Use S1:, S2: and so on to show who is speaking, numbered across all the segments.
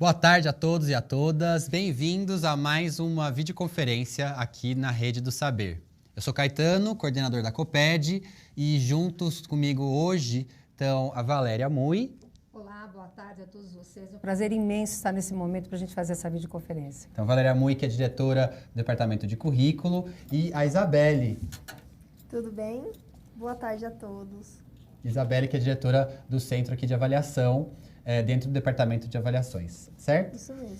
S1: Boa tarde a todos e a todas. Bem-vindos a mais uma videoconferência aqui na Rede do Saber. Eu sou Caetano, coordenador da Coped, e juntos comigo hoje estão a Valéria Mui.
S2: Olá, boa tarde a todos vocês. É um prazer imenso estar nesse momento para a gente fazer essa videoconferência.
S1: Então, Valéria Mui, que é diretora do Departamento de Currículo, e a Isabelle.
S3: Tudo bem? Boa tarde a todos.
S1: Isabelle, que é diretora do Centro aqui de Avaliação, dentro do Departamento de Avaliações, certo?
S3: Isso mesmo.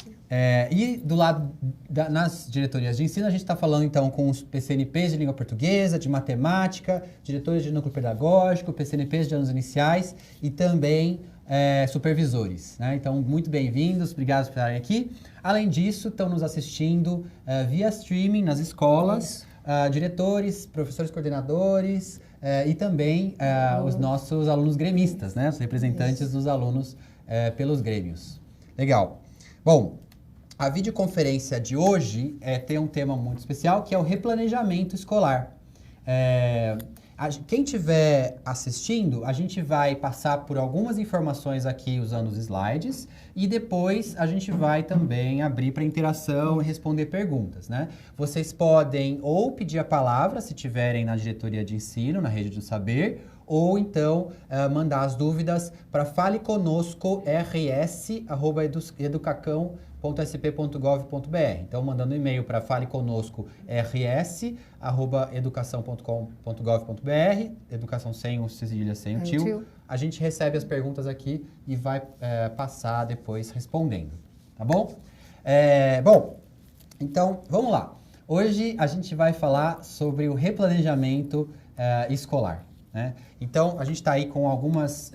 S1: E do lado, nas diretorias de ensino, a gente está falando então com os PCNPs de língua portuguesa, de matemática, diretores de núcleo pedagógico, PCNPs de anos iniciais e também supervisores, né? Então, muito bem-vindos, obrigado por estarem aqui. Além disso, estão nos assistindo via streaming nas escolas, diretores, professores coordenadores e também os nossos alunos gremistas, né? Os representantes dos alunos pelos grêmios. Legal. Bom, a videoconferência de hoje tem um tema muito especial, que é o replanejamento escolar. Quem estiver assistindo, a gente vai passar por algumas informações aqui usando os slides e depois a gente vai também abrir para interação e responder perguntas, né? Vocês podem ou pedir a palavra, se tiverem na diretoria de ensino, na Rede do Saber, ou então mandar as dúvidas para faleconosco@educacão.sp.gov.br. Então, mandando e-mail para faleconosco@educação.com.gov.br, educação sem o cedilha, sem o tio. A gente recebe as perguntas aqui e vai passar depois respondendo, tá bom? Bom, então, vamos lá. Hoje a gente vai falar sobre o replanejamento escolar, né? Então, a gente está aí com algumas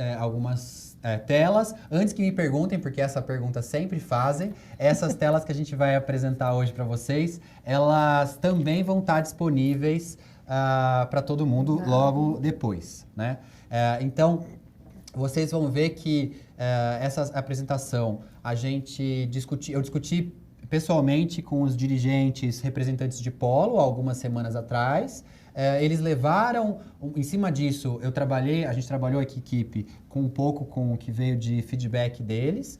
S1: telas. Antes que me perguntem, porque essa pergunta sempre fazem, essas telas que a gente vai apresentar hoje para vocês, elas também vão estar disponíveis para todo mundo logo depois, né? Então, vocês vão ver que essa apresentação eu discuti pessoalmente com os dirigentes representantes de polo algumas semanas atrás. Eles levaram, em cima disso, a gente trabalhou aqui, equipe, com um pouco com o que veio de feedback deles.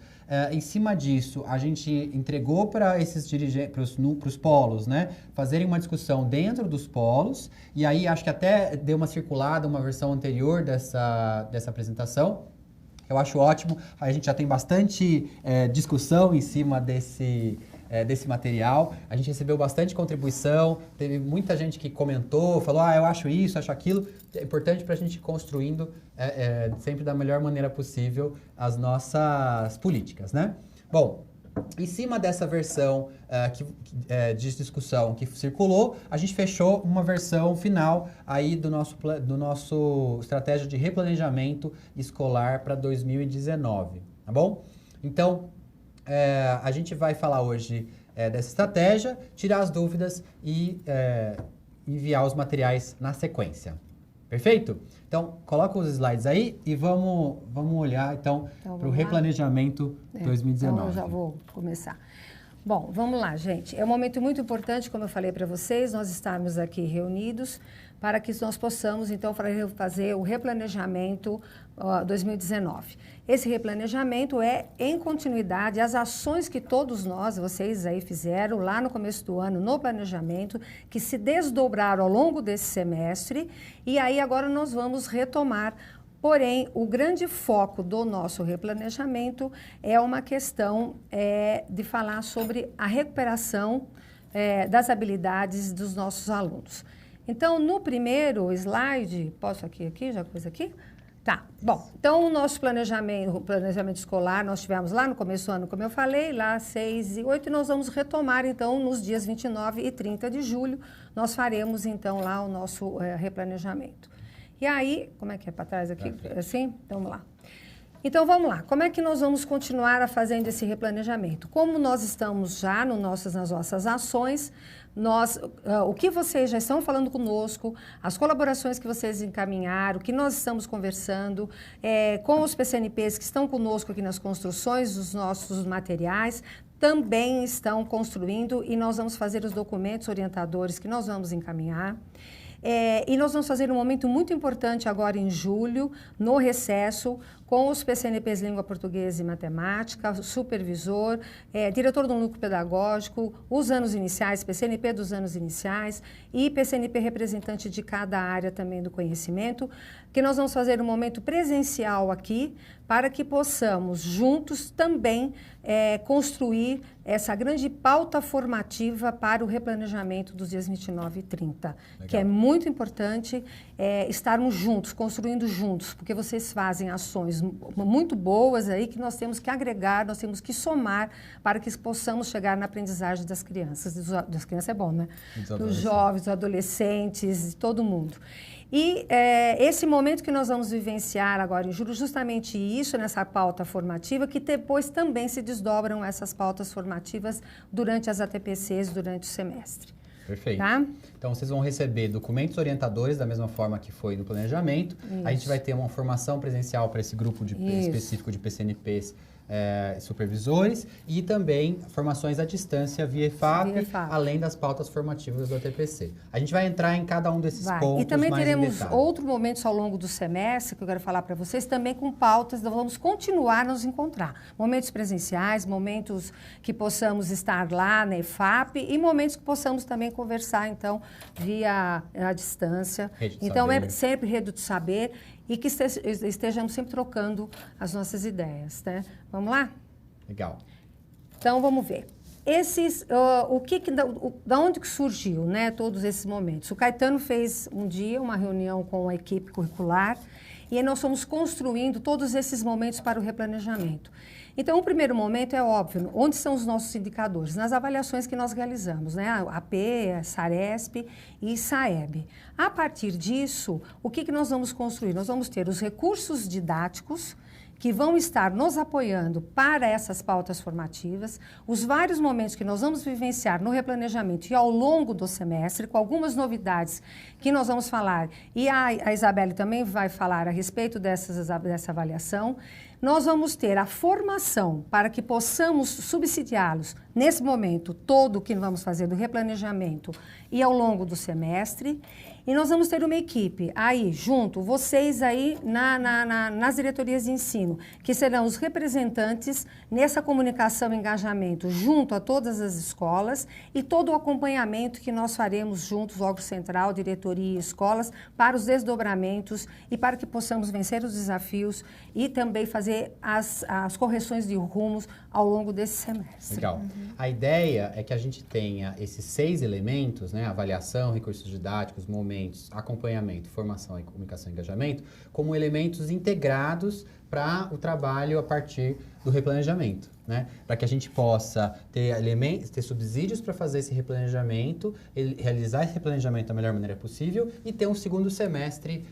S1: Em cima disso, a gente entregou para esses dirigentes, para os polos, né, fazerem uma discussão dentro dos polos. E aí, acho que até deu uma circulada, uma versão anterior dessa apresentação. Eu acho ótimo, a gente já tem bastante discussão em cima desse material. A gente recebeu bastante contribuição, teve muita gente que comentou, falou, eu acho isso, acho aquilo. É importante para a gente ir construindo sempre da melhor maneira possível as nossas políticas, né? Bom, em cima dessa versão de discussão que circulou, a gente fechou uma versão final aí do nosso estratégia de replanejamento escolar para 2019, tá bom? Então, a gente vai falar hoje dessa estratégia, tirar as dúvidas e enviar os materiais na sequência. Perfeito? Então, coloca os slides aí e vamos olhar, então para o replanejamento 2019.
S2: Então, eu já vou começar. Bom, vamos lá, gente. É um momento muito importante, como eu falei para vocês, nós estarmos aqui reunidos para que nós possamos, então, fazer o replanejamento 2019. Esse replanejamento é em continuidade às ações que todos nós, vocês aí fizeram lá no começo do ano, no planejamento, que se desdobraram ao longo desse semestre, e aí agora nós vamos retomar. Porém, o grande foco do nosso replanejamento é uma questão de falar sobre a recuperação das habilidades dos nossos alunos. Então, no primeiro slide, posso aqui, já coisa aqui? Tá, bom, então o nosso planejamento escolar, nós tivemos lá no começo do ano, como eu falei, lá 6 e 8, e nós vamos retomar, então, nos dias 29 e 30 de julho, nós faremos, então, lá o nosso replanejamento. E aí, como é que é para trás aqui? Assim? Então, vamos lá. Então, vamos lá. Como é que nós vamos continuar fazendo esse replanejamento? Como nós estamos já nas nossas ações, o que vocês já estão falando conosco, as colaborações que vocês encaminharam, o que nós estamos conversando, com os PCNPs que estão conosco aqui nas construções dos nossos materiais, também estão construindo e nós vamos fazer os documentos orientadores que nós vamos encaminhar. E nós vamos fazer um momento muito importante agora em julho, no recesso, com os PCNPs Língua Portuguesa e Matemática, supervisor, diretor do núcleo pedagógico, os anos iniciais, PCNP dos anos iniciais e PCNP representante de cada área também do conhecimento, que nós vamos fazer um momento presencial aqui para que possamos juntos também construir essa grande pauta formativa para o replanejamento dos dias 29 e 30, Legal. Que é muito importante estarmos juntos, construindo juntos, porque vocês fazem ações muito boas aí que nós temos que agregar, nós temos que somar para que possamos chegar na aprendizagem das crianças. Das crianças é bom, né? Dos jovens, dos adolescentes, de todo mundo. E esse momento que nós vamos vivenciar agora em julho, justamente isso, nessa pauta formativa, que depois também se desdobram essas pautas formativas durante as ATPCs, durante o semestre.
S1: Perfeito.
S2: Tá?
S1: Então, vocês vão receber documentos orientadores, da mesma forma que foi no planejamento. Isso. A gente vai ter uma formação presencial para esse grupo específico de PCNPs, supervisores, e também formações à distância via EFAP, além das pautas formativas do ATPC. A gente vai entrar em cada um desses pontos.
S2: E também teremos outros momentos ao longo do semestre, que eu quero falar para vocês, também com pautas, nós vamos continuar a nos encontrar. Momentos presenciais, momentos que possamos estar lá na EFAP e momentos que possamos também conversar, então, via a distância. Então, é sempre Rede do Saber. E que estejamos sempre trocando as nossas ideias, né? Vamos lá?
S1: Legal.
S2: Então, vamos ver. Da onde que surgiu, né, todos esses momentos? O Caetano fez um dia uma reunião com a equipe curricular e aí nós fomos construindo todos esses momentos para o replanejamento. Então, o primeiro momento é óbvio, onde são os nossos indicadores? Nas avaliações que nós realizamos, né? A AP, a Saresp e Saeb. A partir disso, o que nós vamos construir? Nós vamos ter os recursos didáticos que vão estar nos apoiando para essas pautas formativas, os vários momentos que nós vamos vivenciar no replanejamento e ao longo do semestre, com algumas novidades que nós vamos falar, e a Isabelle também vai falar a respeito dessa avaliação. Nós vamos ter a formação para que possamos subsidiá-los nesse momento todo que vamos fazer do replanejamento e ao longo do semestre. E nós vamos ter uma equipe aí, junto, vocês aí nas diretorias de ensino, que serão os representantes nessa comunicação e engajamento junto a todas as escolas e todo o acompanhamento que nós faremos juntos, órgão central, diretoria e escolas, para os desdobramentos e para que possamos vencer os desafios e também fazer as correções de rumos ao longo desse semestre.
S1: Legal. A ideia é que a gente tenha esses 6 elementos, né, avaliação, recursos didáticos, momentos, acompanhamento, formação, comunicação e engajamento, como elementos integrados para o trabalho a partir do replanejamento, né? Para que a gente possa ter subsídios para fazer esse replanejamento, realizar esse replanejamento da melhor maneira possível e ter um segundo semestre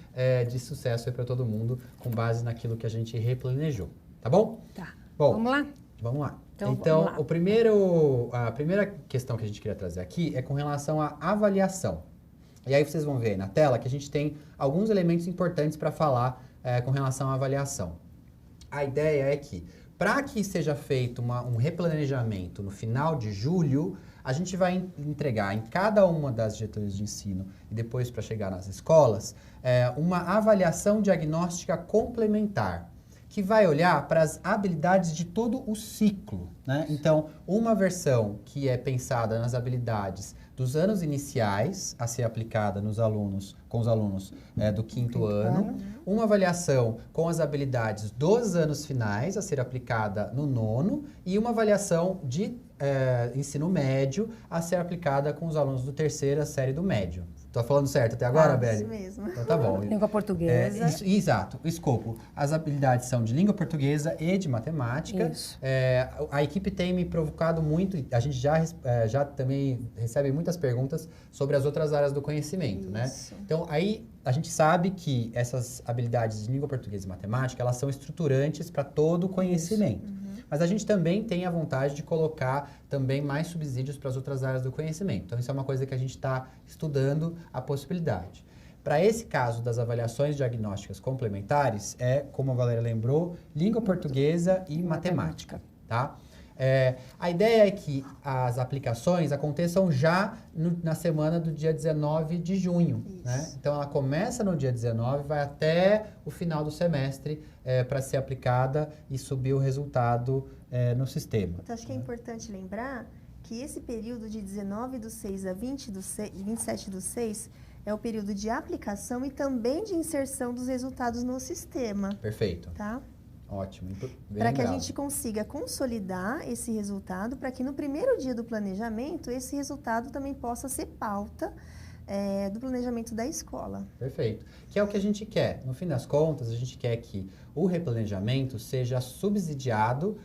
S1: de sucesso para todo mundo com base naquilo que a gente replanejou, tá bom?
S2: Tá.
S1: Bom,
S2: vamos lá?
S1: Vamos lá. Então
S2: vamos lá.
S1: A primeira questão que a gente queria trazer aqui é com relação à avaliação. E aí vocês vão ver aí na tela que a gente tem alguns elementos importantes para falar com relação à avaliação. A ideia é que, para que seja feito um replanejamento no final de julho, a gente vai entregar em cada uma das diretorias de ensino e depois para chegar nas escolas, uma avaliação diagnóstica complementar, que vai olhar para as habilidades de todo o ciclo, né? Então, uma versão que é pensada nas habilidades dos anos iniciais a ser aplicada com os alunos do quinto ano, uma avaliação com as habilidades dos anos finais a ser aplicada no nono e uma avaliação de ensino médio a ser aplicada com os alunos do terceira série do médio. Tô falando certo até agora, Beli?
S3: Isso mesmo.
S1: Então tá bom.
S2: Língua portuguesa.
S1: Exato. O escopo. As habilidades são de língua portuguesa e de matemática.
S2: Isso.
S1: A equipe tem me provocado muito, a gente já também recebe muitas perguntas sobre as outras áreas do conhecimento, né? Então, aí a gente sabe que essas habilidades de língua portuguesa e matemática, elas são estruturantes para todo o conhecimento. Mas a gente também tem a vontade de colocar também mais subsídios para as outras áreas do conhecimento. Então, isso é uma coisa que a gente está estudando a possibilidade. Para esse caso das avaliações diagnósticas complementares, como a Valéria lembrou, língua portuguesa e matemática, tá? A ideia é que as aplicações aconteçam já na semana do dia 19 de junho, né? Então, ela começa no dia 19, vai até o final do semestre para ser aplicada e subir o resultado no sistema.
S3: Então, acho que é importante lembrar que esse período de 19/6 a 27/6 é o período de aplicação e também de inserção dos resultados no sistema.
S1: Perfeito.
S3: Tá?
S1: Ótimo.
S3: Para que a gente consiga consolidar esse resultado, para que no primeiro dia do planejamento, esse resultado também possa ser pauta do planejamento da escola.
S1: Perfeito. Que é o que a gente quer. No fim das contas, a gente quer que o replanejamento seja subsidiado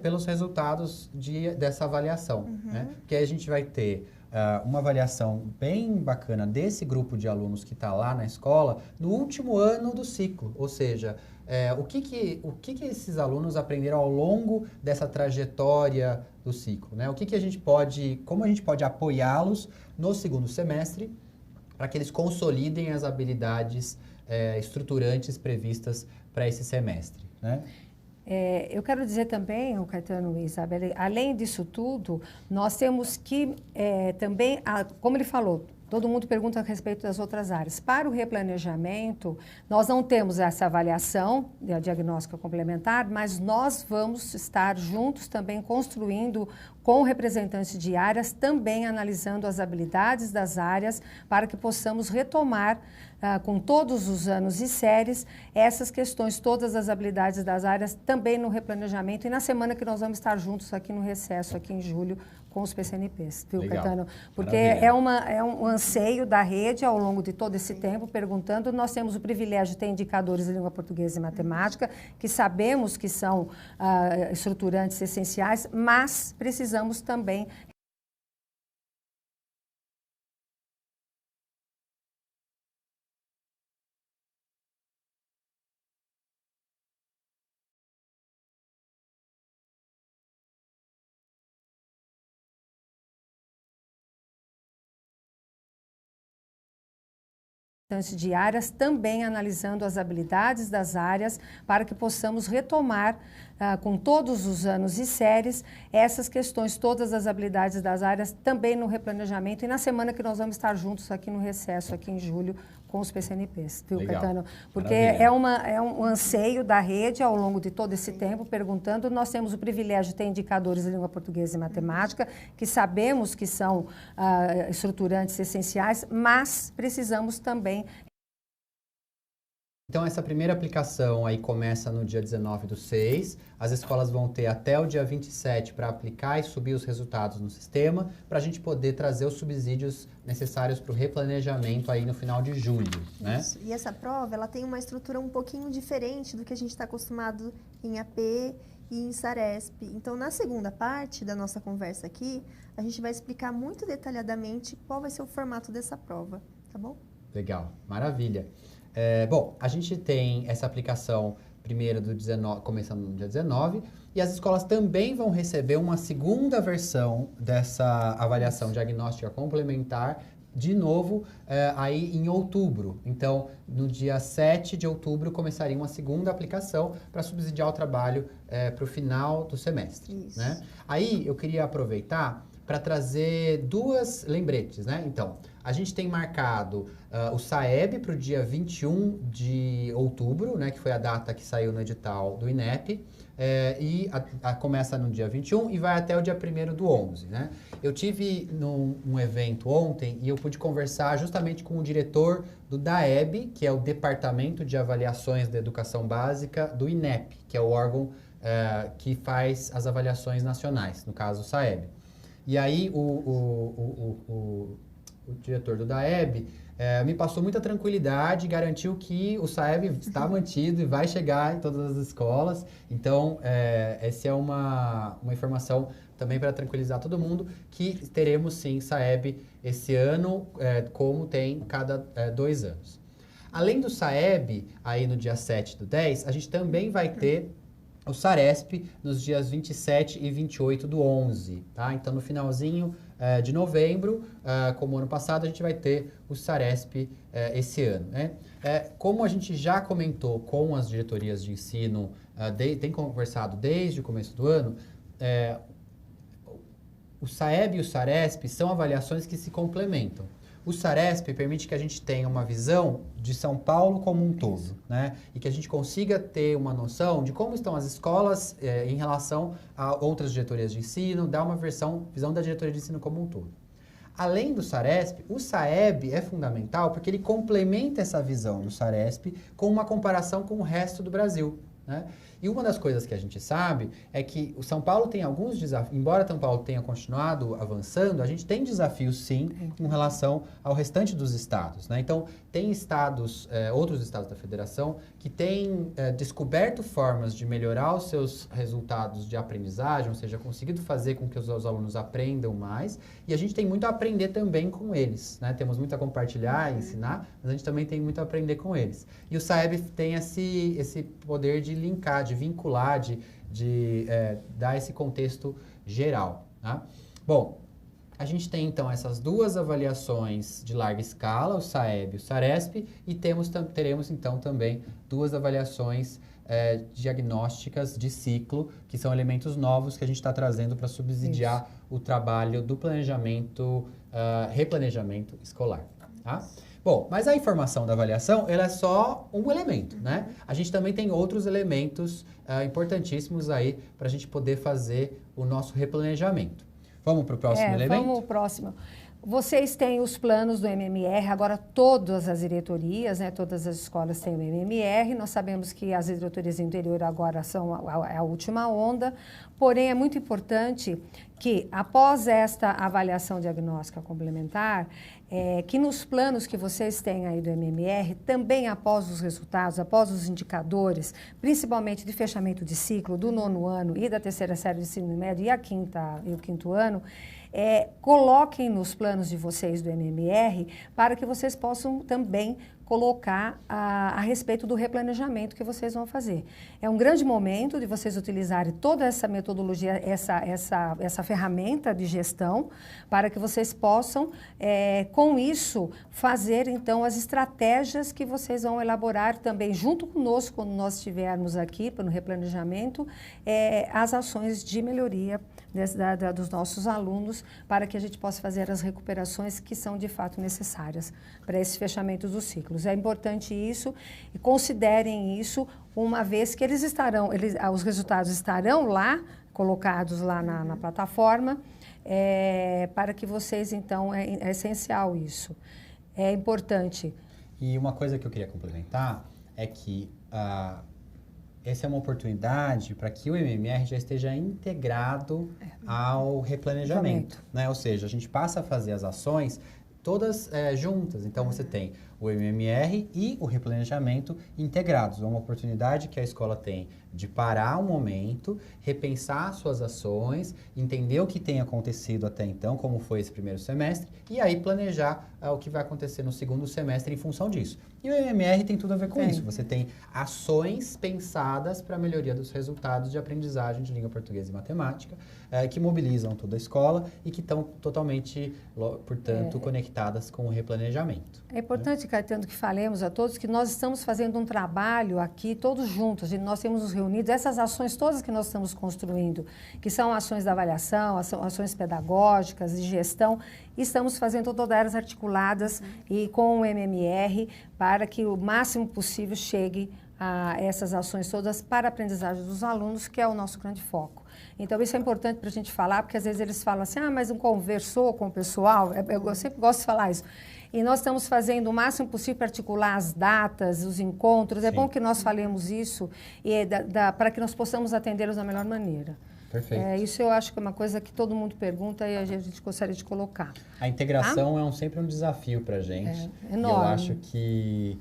S1: pelos resultados dessa avaliação. Né? Porque aí a gente vai ter uma avaliação bem bacana desse grupo de alunos que está lá na escola no último ano do ciclo. Ou seja, o que esses alunos aprenderam ao longo dessa trajetória do ciclo, né? Como a gente pode apoiá-los no segundo semestre para que eles consolidem as habilidades estruturantes previstas para esse semestre, né?
S2: Eu quero dizer também, o Caetano e Isabela, além disso tudo, nós temos que também, como ele falou, todo mundo pergunta a respeito das outras áreas. Para o replanejamento, nós não temos essa avaliação diagnóstica complementar, mas nós vamos estar juntos também construindo com representantes de áreas, também analisando as habilidades das áreas para que possamos retomar com todos os anos e séries essas questões, todas as habilidades das áreas também no replanejamento e na semana que nós vamos estar juntos aqui no recesso, aqui em julho, com os PCNPs, viu,
S1: Legal.
S2: Caetano? Porque
S1: Maravilha.
S2: é um anseio da rede ao longo de todo esse tempo, perguntando. Nós temos o privilégio de ter indicadores de língua portuguesa e matemática, que sabemos que são estruturantes essenciais, mas precisamos também de áreas, também analisando as habilidades das áreas para que possamos retomar com todos os anos e séries essas questões, todas as habilidades das áreas também no replanejamento e na semana que nós vamos estar juntos aqui no recesso, aqui em julho, com os PCNPs, viu,
S1: Legal.
S2: Caetano? Porque
S1: Maravilha.
S2: é um anseio da rede ao longo de todo esse tempo, perguntando. Nós temos o privilégio de ter indicadores de língua portuguesa e matemática, que sabemos que são estruturantes essenciais, mas precisamos também.
S1: Então, essa primeira aplicação aí começa no dia 19/6. As escolas vão ter até o dia 27 para aplicar e subir os resultados no sistema, para a gente poder trazer os subsídios necessários para o replanejamento aí no final de julho, né?
S3: Isso. E essa prova, ela tem uma estrutura um pouquinho diferente do que a gente está acostumado em AP e em Saresp. Então, na segunda parte da nossa conversa aqui, a gente vai explicar muito detalhadamente qual vai ser o formato dessa prova, tá bom?
S1: Legal, maravilha. Bom, a gente tem essa aplicação primeira do 19, começando no dia 19, e as escolas também vão receber uma segunda versão dessa avaliação diagnóstica complementar, de novo, aí em outubro. Então, no dia 7 de outubro, começaria uma segunda aplicação para subsidiar o trabalho para o final do semestre.
S3: Isso.
S1: Né? Aí, eu queria aproveitar para trazer duas lembretes, né? Então, a gente tem marcado o SAEB para o dia 21 de outubro, né? Que foi a data que saiu no edital do INEP. Começa no dia 21 e vai até o dia 1º do 11, né? Eu tive num evento ontem e eu pude conversar justamente com o diretor do DAEB, que é o Departamento de Avaliações da Educação Básica do INEP, que é o órgão que faz as avaliações nacionais, no caso o SAEB. E aí o diretor do DAEB me passou muita tranquilidade e garantiu que o SAEB está mantido e vai chegar em todas as escolas. Então, essa é uma informação também para tranquilizar todo mundo, que teremos sim SAEB esse ano, como tem cada 2 anos. Além do SAEB, aí no dia 7/10, a gente também vai ter o Saresp nos dias 27 e 28 do 11, tá? Então, no finalzinho de novembro, como ano passado, a gente vai ter o Saresp esse ano, né? Como a gente já comentou com as diretorias de ensino, tem conversado desde o começo do ano, o SAEB e o SARESP são avaliações que se complementam. O SARESP permite que a gente tenha uma visão de São Paulo como um todo, né? E que a gente consiga ter uma noção de como estão as escolas em relação a outras diretorias de ensino, dar uma visão da diretoria de ensino como um todo. Além do SARESP, o SAEB é fundamental porque ele complementa essa visão do SARESP com uma comparação com o resto do Brasil, né? E uma das coisas que a gente sabe é que o São Paulo tem alguns desafios, embora São Paulo tenha continuado avançando, a gente tem desafios sim com relação ao restante dos estados, né? Então, tem estados, outros estados da federação, que têm descoberto formas de melhorar os seus resultados de aprendizagem, ou seja, conseguido fazer com que os alunos aprendam mais, e a gente tem muito a aprender também com eles, né? Temos muito a compartilhar e ensinar, mas a gente também tem muito a aprender com eles. E o SAEB tem esse poder de linkar, de vincular, de dar esse contexto geral, tá? Bom, a gente tem então essas duas avaliações de larga escala, o SAEB e o SARESP, e teremos então também duas avaliações diagnósticas de ciclo, que são elementos novos que a gente está trazendo para subsidiar o trabalho do planejamento, replanejamento escolar, tá? Bom, mas a informação da avaliação, ela é só um elemento, né? A gente também tem outros elementos importantíssimos aí para a gente poder fazer o nosso replanejamento. Vamos para o próximo elemento?
S2: Vamos para o próximo. Vocês têm os planos do MMR, agora todas as diretorias, né, todas as escolas têm o MMR. Nós sabemos que as diretorias do interior agora são a última onda, porém é muito importante que, após esta avaliação diagnóstica complementar, que nos planos que vocês têm aí do MMR, também após os resultados, após os indicadores, principalmente de fechamento de ciclo do 9º ano e da 3ª série de ensino médio e o 5º ano, coloquem nos planos de vocês do MMR para que vocês possam também colocar a respeito do replanejamento que vocês vão fazer. É um grande momento de vocês utilizarem toda essa metodologia, essa ferramenta de gestão, para que vocês possam, com isso, fazer, então, as estratégias que vocês vão elaborar também junto conosco, quando nós estivermos aqui no replanejamento, as ações de melhoria dos nossos alunos, para que a gente possa fazer as recuperações que são, de fato, necessárias para esse fechamento dos ciclos. É importante isso e considerem isso, uma vez que os resultados estarão lá, colocados lá na plataforma, para que vocês, então, é essencial isso. É importante.
S1: E uma coisa que eu queria complementar é que essa é uma oportunidade para que o MMR já esteja integrado ao replanejamento, né? Ou seja, a gente passa a fazer as ações todas juntas. Então, você tem o MMR e o replanejamento integrados. É uma oportunidade que a escola tem de parar um momento, repensar suas ações, entender o que tem acontecido até então, como foi esse primeiro semestre, e aí planejar o que vai acontecer no segundo semestre em função disso. E o MMR tem tudo a ver com isso. Você tem ações pensadas para a melhoria dos resultados de aprendizagem de língua portuguesa e matemática, que mobilizam toda a escola e que estão totalmente, portanto, conectadas com o replanejamento.
S2: É importante, Caetano, que falemos a todos que nós estamos fazendo um trabalho aqui, todos juntos, e nós temos nos reunidos, essas ações todas que nós estamos construindo, que são ações da avaliação, ações pedagógicas, de gestão, estamos fazendo todas elas articuladas e com o MMR, para que o máximo possível chegue a essas ações todas para a aprendizagem dos alunos, que é o nosso grande foco. Então, isso é importante para a gente falar, porque às vezes eles falam assim, mas não conversou com o pessoal, eu sempre gosto de falar isso. E nós estamos fazendo o máximo possível para articular as datas, os encontros. É bom que nós falemos isso para que nós possamos atendê-los da melhor maneira.
S1: Perfeito.
S2: Isso eu acho que é uma coisa que todo mundo pergunta e a gente gostaria de colocar.
S1: A integração é sempre um desafio para a gente.
S2: Enorme.
S1: E eu acho que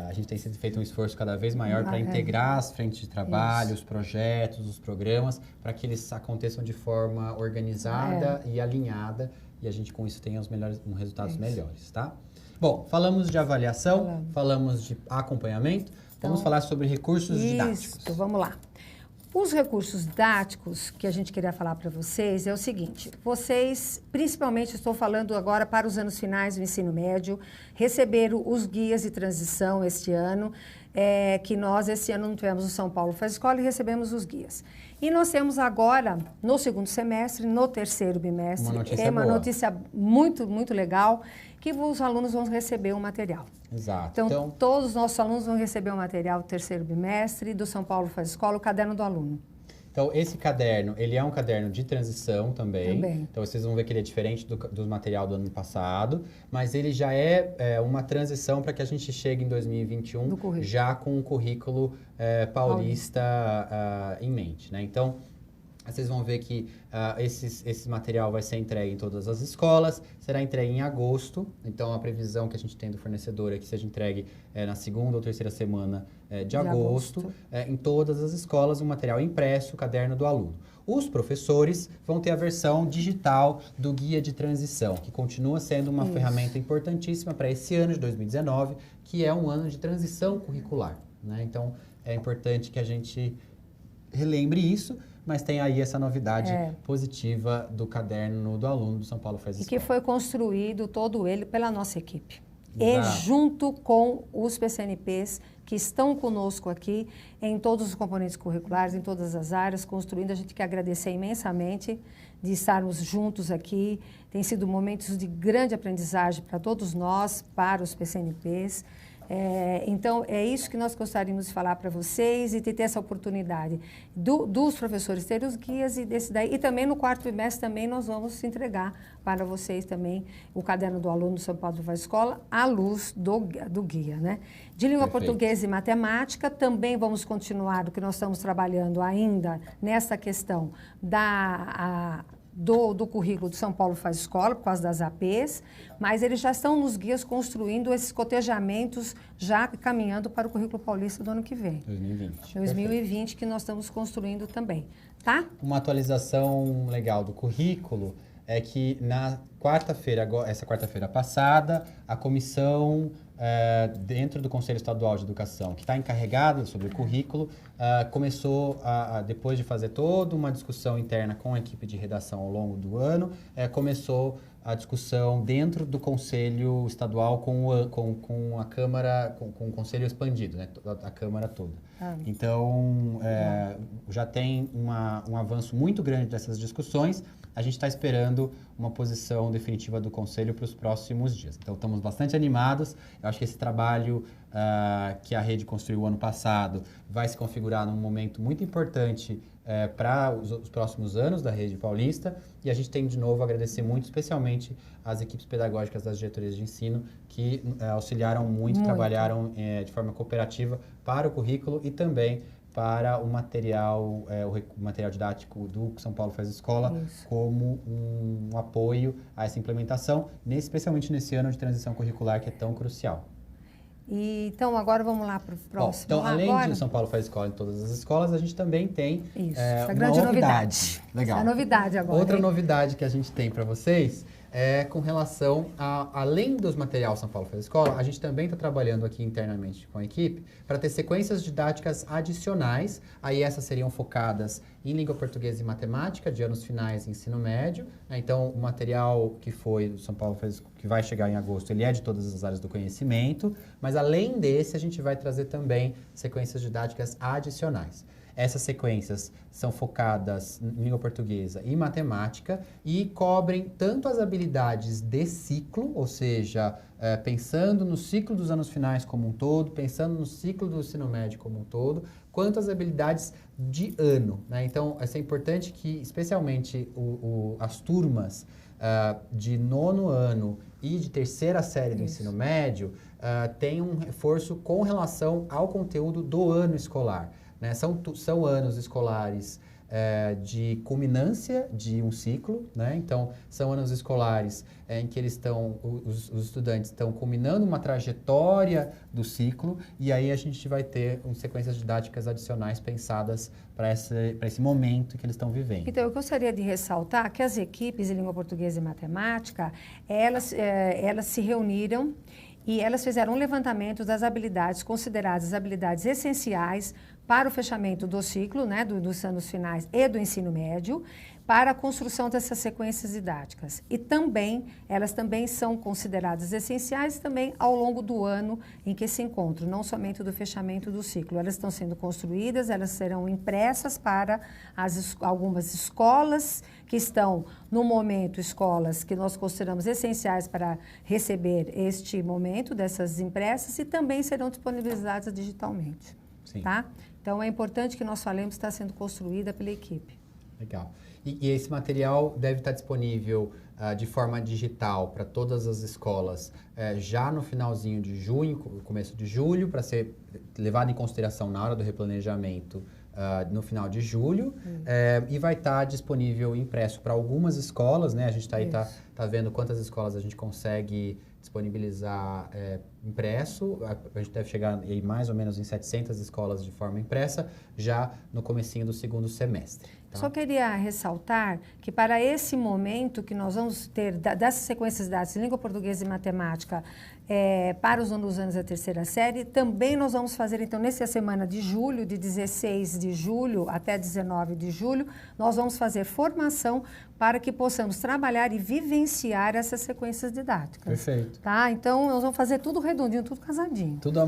S1: a gente tem feito um esforço cada vez maior para integrar as frentes de trabalho, os projetos, os programas, para que eles aconteçam de forma organizada e alinhada, e a gente com isso tenha resultados melhores, tá? Bom, falamos de avaliação, falamos de acompanhamento, vamos falar sobre recursos didáticos.
S2: Isso, vamos lá. Os recursos didáticos que a gente queria falar para vocês é o seguinte, vocês, principalmente estou falando agora para os anos finais do ensino médio, receberam os guias de transição este ano, que nós esse ano não tivemos o São Paulo Faz Escola e recebemos os guias. E nós temos agora, no segundo semestre, no terceiro bimestre, uma notícia muito, muito legal, que os alunos vão receber o material.
S1: Exato.
S2: Então, todos os nossos alunos vão receber o material do terceiro bimestre, do São Paulo Faz Escola, o caderno do aluno.
S1: Então, esse caderno, ele é um caderno de transição também. Então, vocês vão ver que ele é diferente do material do ano passado, mas ele já é uma transição para que a gente chegue em 2021 já com um currículo paulista em mente, né? Então, vocês vão ver que esse material vai ser entregue em todas as escolas, será entregue em agosto. Então, a previsão que a gente tem do fornecedor é que seja entregue na segunda ou terceira semana de agosto. Em todas as escolas, um material impresso, o caderno do aluno. Os professores vão ter a versão digital do guia de transição, que continua sendo uma ferramenta importantíssima para esse ano de 2019, que é um ano de transição curricular, né? Então, é importante que a gente relembre isso, mas tem aí essa novidade positiva do caderno do aluno do São Paulo Faz Escola.
S2: E que foi construído todo ele pela nossa equipe. E junto com os PCNPs que estão conosco aqui em todos os componentes curriculares, em todas as áreas, construindo. A gente quer agradecer imensamente de estarmos juntos aqui. Tem sido momentos de grande aprendizagem para todos nós, para os PCNPs. Então, é isso que nós gostaríamos de falar para vocês e de ter essa oportunidade dos professores terem os guias e desse daí. E também no quarto bimestre também nós vamos entregar para vocês também o caderno do aluno do São Paulo Faz Escola à luz do guia, né? De língua portuguesa e matemática, também vamos continuar o que nós estamos trabalhando ainda nessa questão do currículo do São Paulo Faz Escola, por causa das APs, mas eles já estão nos guias construindo esses cotejamentos, já caminhando para o currículo paulista do ano que vem. 2020, que nós estamos construindo também, tá?
S1: Uma atualização legal do currículo é que na quarta-feira, essa quarta-feira passada, a comissão dentro do Conselho Estadual de Educação, que está encarregada sobre o currículo, começou, depois de fazer toda uma discussão interna com a equipe de redação ao longo do ano, começou a discussão dentro do Conselho Estadual com a Câmara, com o Conselho expandido, né, a Câmara toda. Então, já tem um avanço muito grande dessas discussões. A gente está esperando uma posição definitiva do Conselho para os próximos dias. Então, estamos bastante animados. Eu acho que esse trabalho que a rede construiu ano passado vai se configurar num momento muito importante para os próximos anos da rede paulista. E a gente tem, de novo, a agradecer muito, especialmente as equipes pedagógicas das diretorias de ensino, que auxiliaram muito, trabalharam de forma cooperativa para o currículo e também para o material didático do São Paulo Faz Escola, como um apoio a essa implementação, especialmente nesse ano de transição curricular que é tão crucial.
S2: Então, agora vamos lá para o próximo.
S1: Então, além de São Paulo Faz Escola em todas as escolas, a gente também tem
S2: a grande novidade.
S1: Legal.
S2: Essa novidade agora.
S1: Outra novidade que a gente tem para vocês é com relação além dos materiais São Paulo Faz Escola, a gente também está trabalhando aqui internamente com a equipe para ter sequências didáticas adicionais. Aí essas seriam focadas em língua portuguesa e matemática, de anos finais e ensino médio. Então, o material que foi do São Paulo Faz, que vai chegar em agosto, ele é de todas as áreas do conhecimento, mas além desse, a gente vai trazer também sequências didáticas adicionais. Essas sequências são focadas em língua portuguesa e matemática e cobrem tanto as habilidades de ciclo, ou seja, pensando no ciclo dos anos finais como um todo, pensando no ciclo do ensino médio como um todo, quanto as habilidades de ano, né? Então, é importante que, especialmente, as turmas de 9º ano e de terceira série do ensino médio tenham um reforço com relação ao conteúdo do ano escolar. Né? São anos escolares de culminância de um ciclo, né? Então, são anos escolares em que os estudantes estão culminando uma trajetória do ciclo e aí a gente vai ter sequências didáticas adicionais pensadas para esse momento que eles estão vivendo.
S2: Então, eu gostaria de ressaltar que as equipes de língua portuguesa e matemática, elas se reuniram e elas fizeram um levantamento das habilidades consideradas habilidades essenciais para o fechamento do ciclo, né, dos anos finais e do ensino médio, para a construção dessas sequências didáticas. E também, elas também são consideradas essenciais também ao longo do ano em que se encontram, não somente do fechamento do ciclo. Elas estão sendo construídas, elas serão impressas para algumas escolas que estão, no momento, escolas que nós consideramos essenciais para receber este momento dessas impressas e também serão disponibilizadas digitalmente.
S1: Sim.
S2: Tá? Então, é importante que nós falemos que está sendo construída pela equipe.
S1: Legal. E esse material deve estar disponível de forma digital para todas as escolas já no finalzinho de junho, começo de julho, para ser levado em consideração na hora do replanejamento no final de julho. E vai estar disponível impresso para algumas escolas, né? A gente está aí tá vendo quantas escolas a gente consegue disponibilizar impresso. A gente deve chegar aí mais ou menos em 700 escolas de forma impressa já no comecinho do segundo semestre. Tá?
S2: Só queria ressaltar que para esse momento que nós vamos ter dessas sequências didáticas de língua portuguesa e matemática para os alunos da terceira série, também nós vamos fazer, então, nessa semana de julho, de 16 de julho até 19 de julho, nós vamos fazer formação para que possamos trabalhar e vivenciar essas sequências didáticas.
S1: Perfeito.
S2: Tá? Então, nós vamos fazer tudo redondinho, tudo casadinho.
S1: Tudo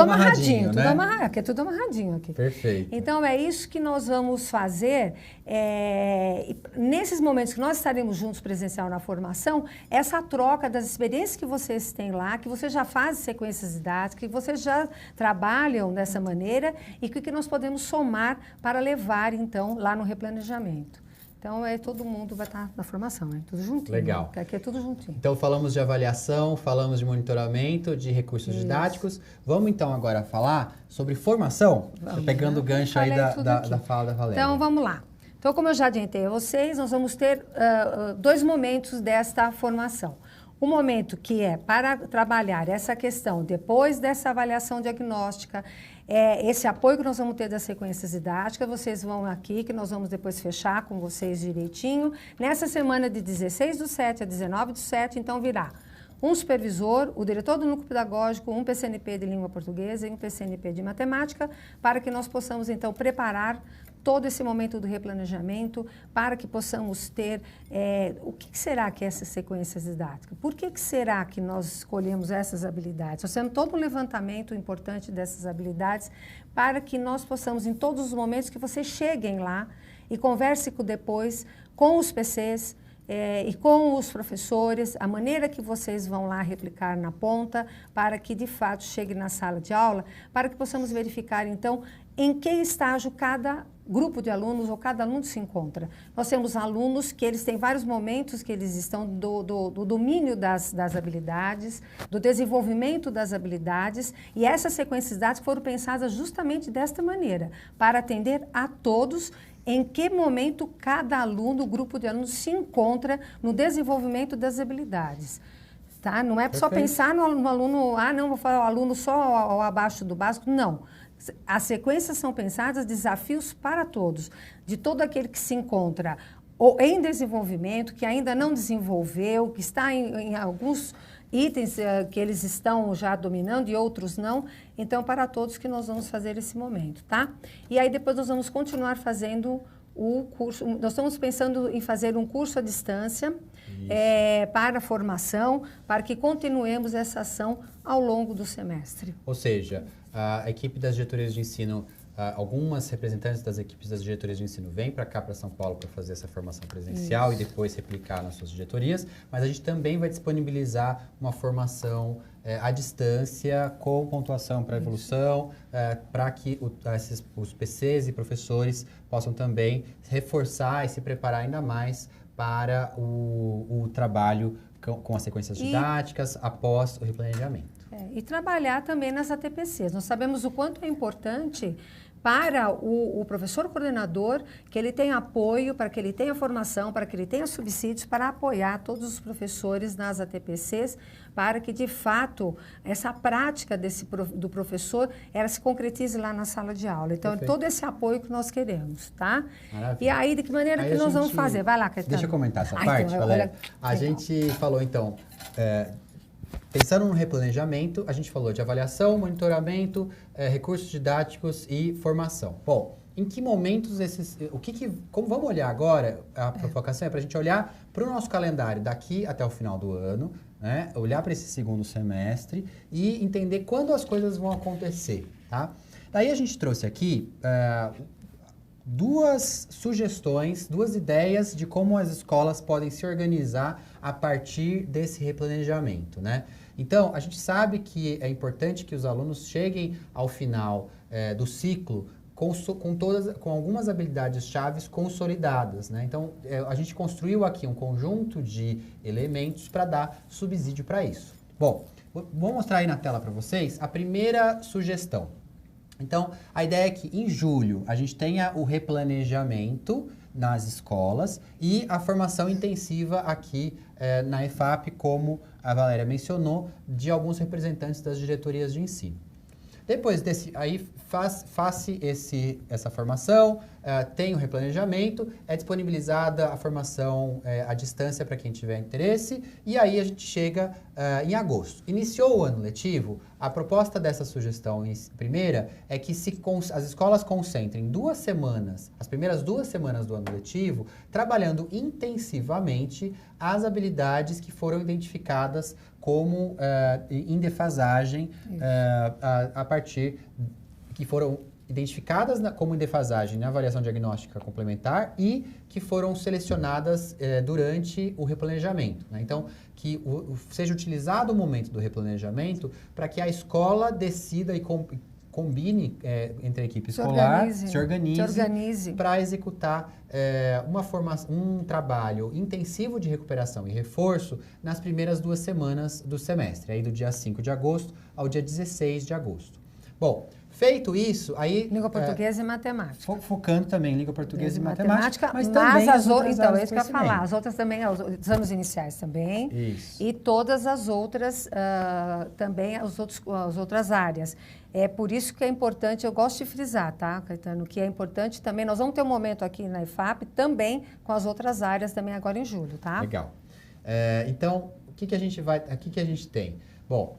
S1: amarradinho, né?
S2: Aqui é tudo amarradinho aqui.
S1: Perfeito.
S2: Então, é isso que nós vamos fazer. Nesses momentos que nós estaremos juntos presencial na formação, essa troca das experiências que vocês têm lá, que vocês já fazem sequências didáticas, que vocês já trabalham dessa maneira e que nós podemos somar para levar, então, lá no replanejamento. Então, todo mundo vai estar na formação, né? Tudo juntinho.
S1: Legal.
S2: Né? Aqui é tudo juntinho.
S1: Então, falamos de avaliação, falamos de monitoramento, de recursos didáticos. Vamos, então, agora falar sobre formação?
S2: Vamos,
S1: pegando o gancho aí da fala da Valéria.
S2: Então, vamos lá. Então, como eu já adiantei a vocês, nós vamos ter 2 momentos desta formação. O momento que é para trabalhar essa questão, depois dessa avaliação diagnóstica, esse apoio que nós vamos ter das sequências didáticas, vocês vão aqui, que nós vamos depois fechar com vocês direitinho. Nessa semana de 16/7 a 19/7, então virá um supervisor, o diretor do núcleo pedagógico, um PCNP de língua portuguesa e um PCNP de matemática, para que nós possamos, então, preparar todo esse momento do replanejamento, para que possamos ter o que será que é essas sequências didáticas? Por que será que nós escolhemos essas habilidades? Fazendo todo um levantamento importante dessas habilidades, para que nós possamos, em todos os momentos, que vocês cheguem lá e conversem depois com os PCs, e com os professores, a maneira que vocês vão lá replicar na ponta, para que de fato chegue na sala de aula, para que possamos verificar então em que estágio cada grupo de alunos ou cada aluno se encontra. Nós temos alunos que eles têm vários momentos que eles estão do domínio das habilidades, do desenvolvimento das habilidades, e essas sequências didáticas foram pensadas justamente desta maneira, para atender a todos em que momento cada aluno, o grupo de alunos, se encontra no desenvolvimento das habilidades. Tá? Não é só pensar no aluno, não, vou falar o aluno só ao abaixo do básico, não. As sequências são pensadas desafios para todos, de todo aquele que se encontra ou em desenvolvimento, que ainda não desenvolveu, que está em alguns itens que eles estão já dominando e outros não. Então, para todos que nós vamos fazer esse momento, tá? E aí depois nós vamos continuar fazendo o curso. Nós estamos pensando em fazer um curso à distância para formação, para que continuemos essa ação ao longo do semestre.
S1: Ou seja, a equipe das diretorias de ensino, algumas representantes das equipes das diretorias de ensino vêm para cá, para São Paulo, para fazer essa formação presencial e depois replicar nas suas diretorias, mas a gente também vai disponibilizar uma formação à distância com pontuação para evolução, para que os PCs e professores possam também reforçar e se preparar ainda mais para o trabalho com as sequências didáticas após o replanejamento.
S2: E trabalhar também nas ATPCs. Nós sabemos o quanto é importante para o professor coordenador que ele tenha apoio, para que ele tenha formação, para que ele tenha subsídios para apoiar todos os professores nas ATPCs, para que, de fato, essa prática do professor, ela se concretize lá na sala de aula. Então, é todo esse apoio que nós queremos, tá? Maravilha. E aí, de que maneira que nós vamos fazer? Vai lá, Caetano.
S1: Deixa eu comentar essa parte, Valéria. A gente falou, então, pensando no replanejamento, a gente falou de avaliação, monitoramento, recursos didáticos e formação. Bom, em que momentos vamos olhar agora, a provocação é para a gente olhar para o nosso calendário daqui até o final do ano, né? Olhar para esse segundo semestre e entender quando as coisas vão acontecer, tá? Daí a gente trouxe aqui duas sugestões, duas ideias de como as escolas podem se organizar a partir desse replanejamento, né? Então, a gente sabe que é importante que os alunos cheguem ao final do ciclo com algumas habilidades chaves consolidadas, né? Então, a gente construiu aqui um conjunto de elementos para dar subsídio para isso. Bom, vou mostrar aí na tela para vocês a primeira sugestão. Então, a ideia é que em julho a gente tenha o replanejamento nas escolas e a formação intensiva aqui na EFAP, como a Valéria mencionou, de alguns representantes das diretorias de ensino. Depois desse, aí faça essa formação, tem o replanejamento, é disponibilizada a formação à distância para quem tiver interesse, e aí a gente chega em agosto. Iniciou o ano letivo, a proposta dessa sugestão primeira é que as escolas concentrem 2 semanas, as primeiras 2 semanas do ano letivo, trabalhando intensivamente as habilidades que foram identificadas como em defasagem a partir que foram identificadas como em defasagem na avaliação diagnóstica complementar e que foram selecionadas durante o replanejamento, né? Então, que seja utilizado o momento do replanejamento para que a escola decida e combine entre a equipe escolar, se organize para executar um trabalho intensivo de recuperação e reforço nas primeiras 2 semanas do semestre, aí do dia 5 de agosto ao dia 16 de agosto. Bom, feito isso, aí...
S2: Língua portuguesa e matemática.
S1: Focando também em língua portuguesa e matemática, mas também
S2: então, é isso que eu ia falar. As outras também, os anos iniciais também.
S1: Isso.
S2: E todas as outras, também as outras áreas. É por isso que é importante, eu gosto de frisar, tá, Caetano, que é importante também, nós vamos ter um momento aqui na EFAP também com as outras áreas também agora em julho, tá?
S1: Legal. Então, o que a gente tem? Bom,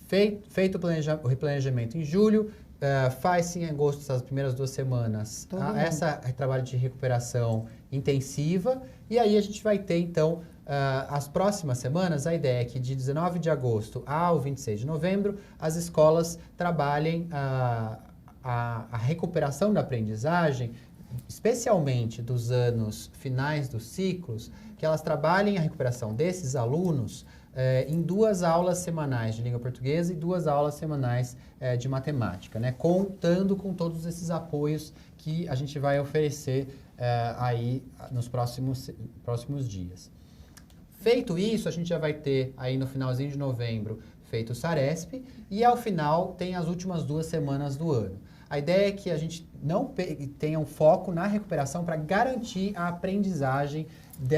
S1: feito o replanejamento em julho, faz-se em agosto essas primeiras 2 semanas trabalho de recuperação intensiva, e aí a gente vai ter então as próximas semanas. A ideia é que de 19 de agosto ao 26 de novembro as escolas trabalhem a recuperação da aprendizagem, especialmente dos anos finais dos ciclos, que elas trabalhem a recuperação desses alunos em 2 aulas semanais de língua portuguesa e 2 aulas semanais de matemática, né? Contando com todos esses apoios que a gente vai oferecer aí nos próximos dias. Feito isso, a gente já vai ter aí no finalzinho de novembro feito o SARESP e ao final tem as últimas 2 semanas do ano. A ideia é que a gente não tenha um foco na recuperação para garantir a aprendizagem,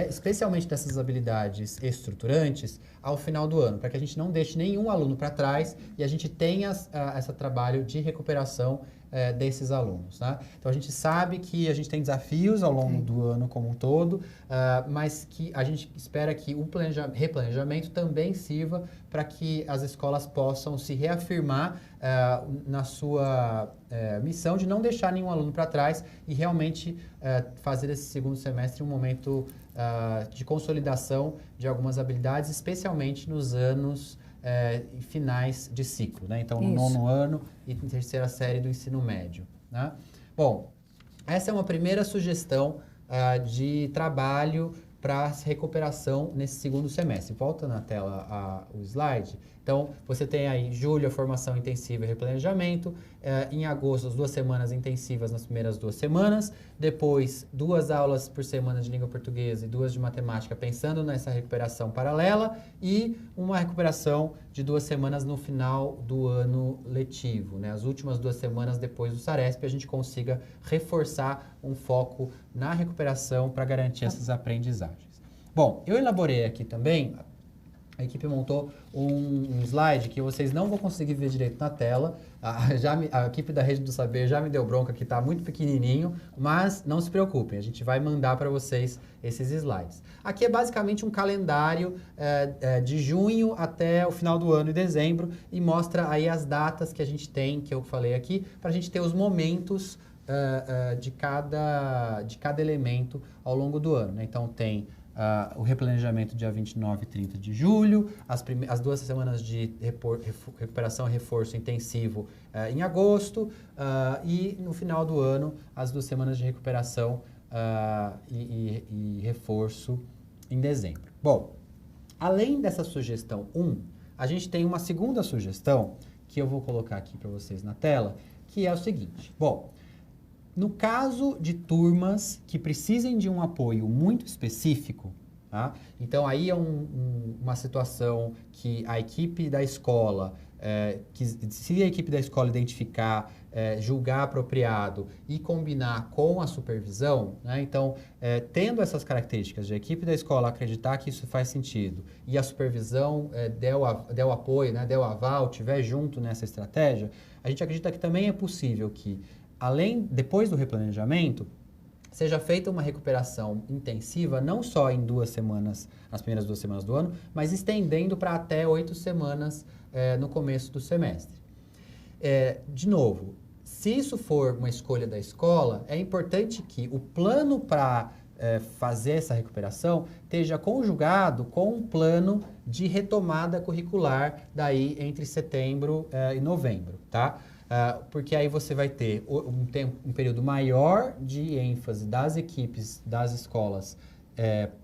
S1: especialmente dessas habilidades estruturantes, ao final do ano, para que a gente não deixe nenhum aluno para trás e a gente tenha esse trabalho de recuperação desses alunos, tá? Então, a gente sabe que a gente tem desafios ao longo do ano como um todo, mas que a gente espera que o replanejamento também sirva para que as escolas possam se reafirmar na sua missão de não deixar nenhum aluno para trás e realmente fazer desse segundo semestre um momento de consolidação de algumas habilidades, especialmente nos anos finais de ciclo, né? Então, no 9º ano e na 3ª série do ensino médio, né? Bom, essa é uma primeira sugestão de trabalho para recuperação nesse segundo semestre. Volta na tela o slide. Então, você tem aí em julho a formação intensiva e replanejamento, em agosto as 2 semanas intensivas nas primeiras 2 semanas, depois 2 aulas por semana de língua portuguesa e 2 de matemática, pensando nessa recuperação paralela, e uma recuperação de 2 semanas no final do ano letivo, né? As últimas 2 semanas depois do SARESP, a gente consiga reforçar um foco na recuperação para garantir essas aprendizagens. Bom, eu elaborei aqui também a equipe montou um slide que vocês não vão conseguir ver direito na tela. A equipe da Rede do Saber já me deu bronca que está muito pequenininho, mas não se preocupem, a gente vai mandar para vocês esses slides. Aqui é basicamente um calendário de junho até o final do ano, em dezembro, e mostra aí as datas que a gente tem, que eu falei aqui, para a gente ter os momentos de cada elemento ao longo do ano, né? Então tem o replanejamento dia 29 e 30 de julho, as 2 semanas de recuperação e reforço intensivo em agosto, e no final do ano, as 2 semanas de recuperação e reforço em dezembro. Bom, além dessa sugestão 1, a gente tem uma segunda sugestão, que eu vou colocar aqui para vocês na tela, que é o seguinte. Bom, no caso de turmas que precisem de um apoio muito específico, tá? Então aí é uma situação que a equipe da escola, se a equipe da escola identificar, julgar apropriado e combinar com a supervisão, né? Então, tendo essas características de a equipe da escola acreditar que isso faz sentido e a supervisão der o apoio, né? Der o aval, estiver junto nessa estratégia, a gente acredita que também é possível que depois do replanejamento, seja feita uma recuperação intensiva, não só em 2 semanas, as primeiras 2 semanas do ano, mas estendendo para até 8 semanas no começo do semestre. De novo, se isso for uma escolha da escola, é importante que o plano para fazer essa recuperação esteja conjugado com um plano de retomada curricular daí entre setembro e novembro, tá? Porque aí você vai ter um período maior de ênfase das equipes, das escolas,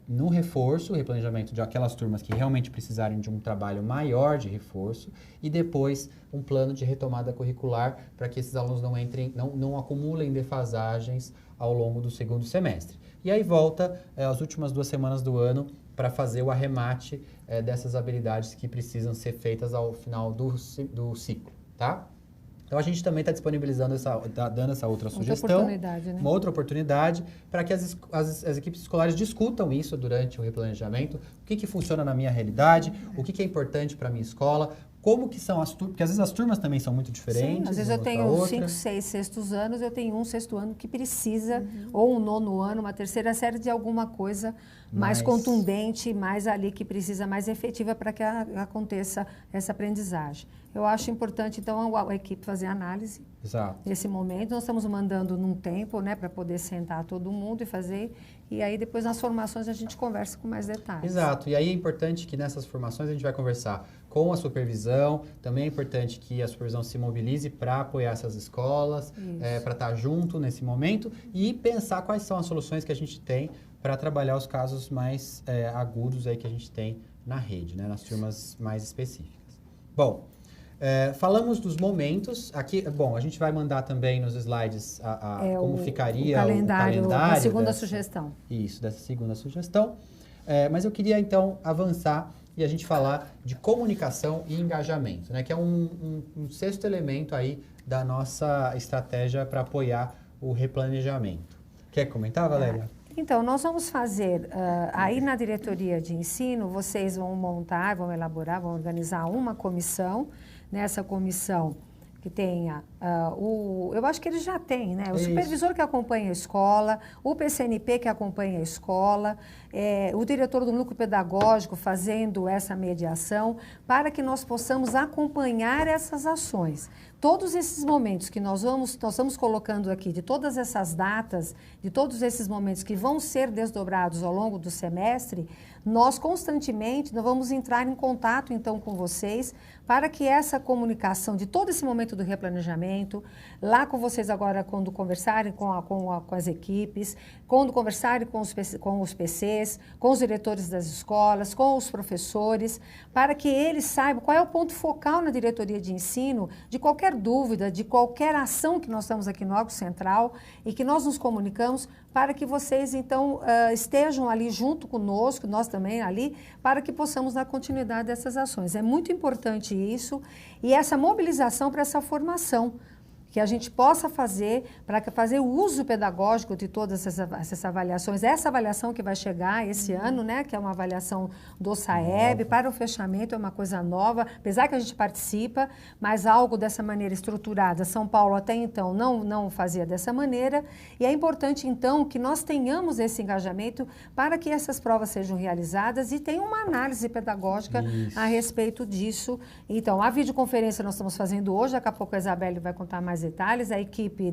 S1: no reforço, replanejamento de aquelas turmas que realmente precisarem de um trabalho maior de reforço, e depois um plano de retomada curricular para que esses alunos não acumulem defasagens ao longo do segundo semestre. E aí volta as últimas 2 semanas do ano para fazer o arremate dessas habilidades que precisam ser feitas ao final do ciclo, tá? Então, a gente também está disponibilizando, dando essa outra sugestão, uma outra oportunidade, para que as equipes escolares discutam isso durante o replanejamento, o que funciona na minha realidade, o que é importante para a minha escola, como que são as turmas, porque às vezes as turmas também são muito diferentes.
S2: Sim, às vezes eu tenho 5, 6 sextos anos, eu tenho um 6º ano que precisa, ou um 9º ano, uma 3ª série de alguma coisa mais contundente, mais ali que precisa, mais efetiva para que aconteça essa aprendizagem. Eu acho importante, então, a equipe fazer análise.
S1: Exato.
S2: Nesse momento. Nós estamos mandando num tempo, né, para poder sentar todo mundo e fazer, e aí depois nas formações a gente conversa com mais detalhes.
S1: Exato, e aí é importante que nessas formações a gente vai conversar com a supervisão, também é importante que a supervisão se mobilize para apoiar essas escolas, para estar junto nesse momento e pensar quais são as soluções que a gente tem para trabalhar os casos mais agudos aí que a gente tem na rede, né, nas turmas mais específicas. Bom, falamos dos momentos. Aqui, bom, a gente vai mandar também nos slides como ficaria o calendário.
S2: A segunda sugestão.
S1: Isso, dessa segunda sugestão. Mas eu queria, então, avançar e a gente falar de comunicação e engajamento, né? Que é um 6º elemento aí da nossa estratégia para apoiar o replanejamento. Quer comentar, Valéria?
S2: Então, nós vamos fazer, aí na diretoria de ensino, vocês vão montar, vão elaborar, vão organizar uma comissão. Nessa comissão que tenha eu acho que eles já têm, né? O supervisor que acompanha a escola, o PCNP que acompanha a escola, o diretor do núcleo pedagógico fazendo essa mediação, para que nós possamos acompanhar essas ações. Todos esses momentos que nós estamos colocando aqui, de todas essas datas, de todos esses momentos que vão ser desdobrados ao longo do semestre, nós constantemente vamos entrar em contato, então, com vocês, para que essa comunicação de todo esse momento do replanejamento, lá com vocês agora, quando conversarem com as equipes, quando conversarem com os PCs, com os diretores das escolas, com os professores, para que eles saibam qual é o ponto focal na diretoria de ensino, de qualquer dúvida, de qualquer ação que nós estamos aqui no órgão central e que nós nos comunicamos, para que vocês, então, estejam ali junto conosco, nós também ali, para que possamos dar continuidade a essas ações. É muito importante isso e essa mobilização para essa formação, que a gente possa fazer para fazer o uso pedagógico de todas essas avaliações. Essa avaliação que vai chegar esse ano, né, que é uma avaliação do SAEB, para o fechamento, é uma coisa nova, apesar que a gente participa, mas algo dessa maneira estruturada. São Paulo até então não fazia dessa maneira, e é importante então que nós tenhamos esse engajamento para que essas provas sejam realizadas e tenha uma análise pedagógica a respeito disso. Então, a videoconferência nós estamos fazendo hoje, daqui a pouco a Isabelle vai contar mais detalhes, a equipe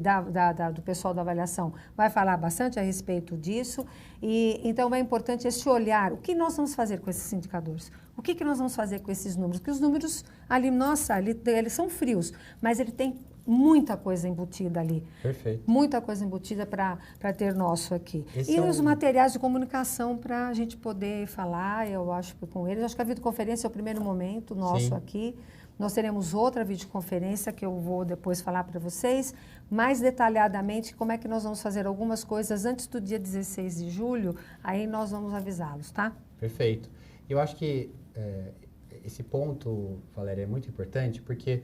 S2: do pessoal da avaliação vai falar bastante a respeito disso, e então é importante esse olhar, o que nós vamos fazer com esses indicadores? O que nós vamos fazer com esses números? Porque os números ali, nossa, eles são frios, mas ele tem muita coisa embutida ali.
S1: Perfeito.
S2: Muita coisa embutida para ter nosso aqui. E os materiais de comunicação para a gente poder falar, eu acho que com eles. Acho que a videoconferência é o primeiro momento nosso aqui. Nós teremos outra videoconferência que eu vou depois falar para vocês, mais detalhadamente como é que nós vamos fazer algumas coisas antes do dia 16 de julho, aí nós vamos avisá-los, tá?
S1: Perfeito. Eu acho que esse ponto, Valéria, é muito importante, porque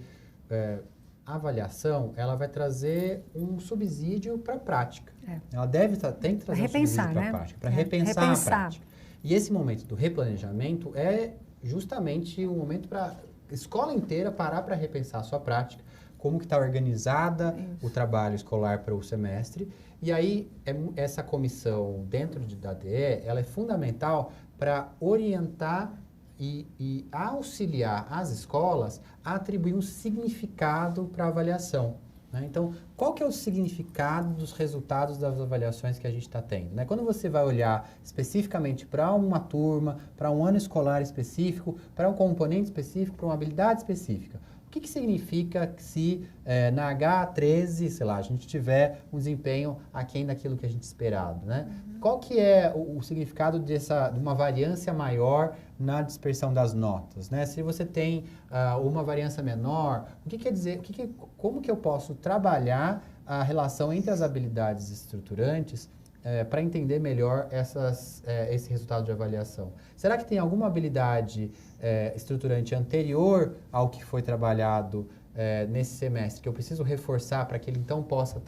S1: a avaliação, ela vai trazer um subsídio para a prática. Ela tem que trazer um subsídio para a prática, para repensar a prática. E esse momento do replanejamento é justamente um momento para a escola inteira parar para repensar a sua prática, como que está organizada o trabalho escolar para o semestre. E aí, essa comissão dentro da DE, ela é fundamental para orientar e auxiliar as escolas a atribuir um significado para a avaliação. Né? Então, qual que é o significado dos resultados das avaliações que a gente está tendo? Né? Quando você vai olhar especificamente para uma turma, para um ano escolar específico, para um componente específico, para uma habilidade específica, o que significa se na H13, sei lá, a gente tiver um desempenho aquém daquilo que a gente esperava, né? Qual que é o significado de uma variância maior na dispersão das notas, né? Se você tem uma variância menor, o que quer dizer, como que eu posso trabalhar a relação entre as habilidades estruturantes para entender melhor esse resultado de avaliação? Será que tem alguma habilidade estruturante anterior ao que foi trabalhado nesse semestre que eu preciso reforçar para que ele então possa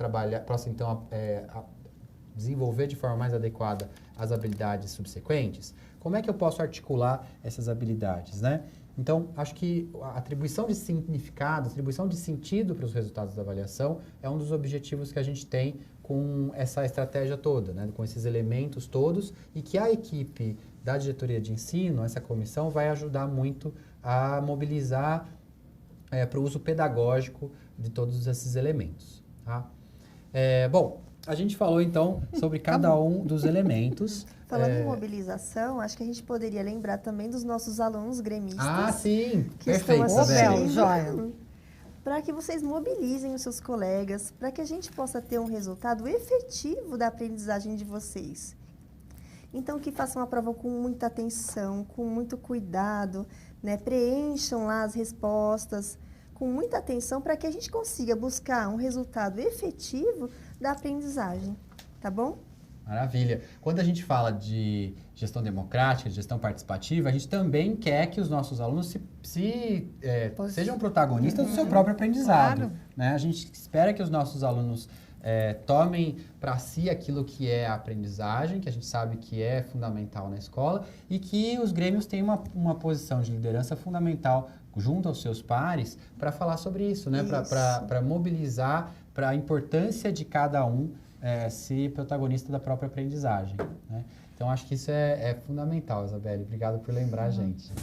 S1: desenvolver de forma mais adequada as habilidades subsequentes? Como é que eu posso articular essas habilidades, né? Então, acho que a atribuição de significado, a atribuição de sentido para os resultados da avaliação é um dos objetivos que a gente tem com essa estratégia toda, né? Com esses elementos todos, e que a equipe da diretoria de ensino, essa comissão, vai ajudar muito a mobilizar para o uso pedagógico de todos esses elementos. Tá? Bom, a gente falou então sobre cada um dos elementos.
S3: Falando em mobilização, acho que a gente poderia lembrar também dos nossos alunos gremistas.
S1: Ah, sim!
S3: Que
S1: Perfeito,
S3: estão assistindo,
S2: joia.
S3: para que vocês mobilizem os seus colegas, para que a gente possa ter um resultado efetivo da aprendizagem de vocês. Então, que façam a prova com muita atenção, com muito cuidado, né? Preencham lá as respostas com muita atenção para que a gente consiga buscar um resultado efetivo da aprendizagem, tá bom?
S1: Maravilha. Quando a gente fala de gestão democrática, de gestão participativa, a gente também quer que os nossos alunos sejam protagonistas do seu próprio aprendizado.
S2: Claro.
S1: Né? A gente espera que os nossos alunos tomem para si aquilo que é a aprendizagem, que a gente sabe que é fundamental na escola, e que os grêmios tenham uma posição de liderança fundamental junto aos seus pares para falar sobre isso, né? Para mobilizar para a importância de cada um ser protagonista da própria aprendizagem. Né? Então, acho que isso é fundamental, Isabelle. Obrigado por lembrar a gente.